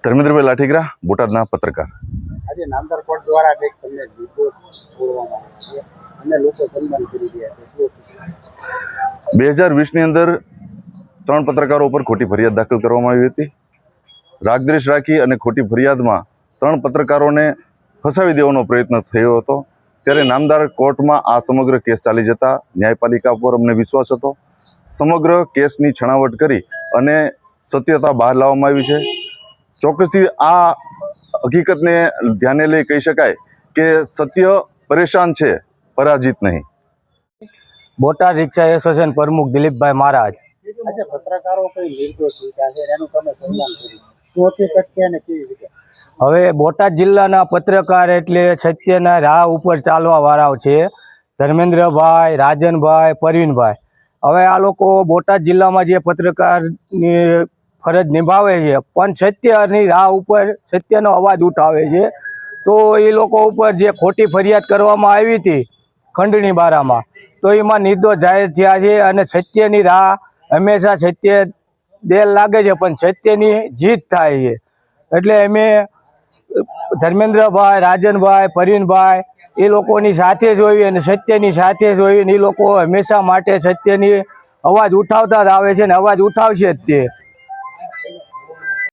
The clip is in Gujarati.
ધર્મેન્દ્રભાઈ લાઠીગરા, બોટાદના પત્રકાર. આજે નામદાર કોર્ટ દ્વારા કંઈક તમને નિર્દોષ છોડવામાં આવ્યો છે અને લોકો સન્માન કરી રહ્યા છે. 2020ની અંદર 3 પત્રકારો ઉપર ખોટી ફરિયાદ દાખલ કરવામાં આવી હતી. રાગદ્વેષ રાખી અને ખોટી ફરિયાદમાં 3 પત્રકારોને ફસાવી દેવાનો પ્રયત્ન થયો હતો. ત્યારે નામદાર કોર્ટમાં આ સમગ્ર કેસ ચાલી જતા ન્યાયપાલિકા પર અમને વિશ્વાસ હતો. સમગ્ર કેસની છણાવટ કરી અને સત્યતા બહાર લાવવામાં આવી છે. ચોક્કસથી આ હકીકતને ધ્યાને લઈ કહી શકાય કે સત્ય પરેશાન છે, પરાજિત નહીં. બોટાદ રિક્ષા એસોસિએશન પ્રમુખ દિલીપભાઈ મહારાજ. આજે પત્રકારો કઈ નિર્દોષ રીત્યા છે એનું તમે સન્માન કર્યું, શું હકીકત છે અને કેવી રીતે? હવે બોટાદ જિલ્લાના પત્રકાર એટલે સત્યના રાહ ઉપર ચાલવા વાળાઓ છે. ધર્મેન્દ્રભાઈ, રાજનભાઈ, પરવીનભાઈ. હવે આ લોકો બોટાદ જિલ્લામાં જે પત્રકારની ફરજ નિભાવે છે પણ સત્યની રાહ ઉપર સત્યનો અવાજ ઉઠાવે છે. તો એ લોકો ઉપર જે ખોટી ફરિયાદ કરવામાં આવી હતી ખંડણી બારામાં, તો એમાં નિર્દોષ જાહેર થયા છે અને સત્યની રાહ હંમેશા સત્ય દેર લાગે છે પણ સત્યની જીત થાય છે. એટલે અમે ધર્મેન્દ્રભાઈ, રાજનભાઈ, પરવીનભાઈ એ લોકોની સાથે જ હોઈએ અને સત્યની સાથે જ હોઈએ. એ લોકો હંમેશા માટે સત્યની અવાજ ઉઠાવતા જ આવે છે અને અવાજ ઉઠાવશે જ તે.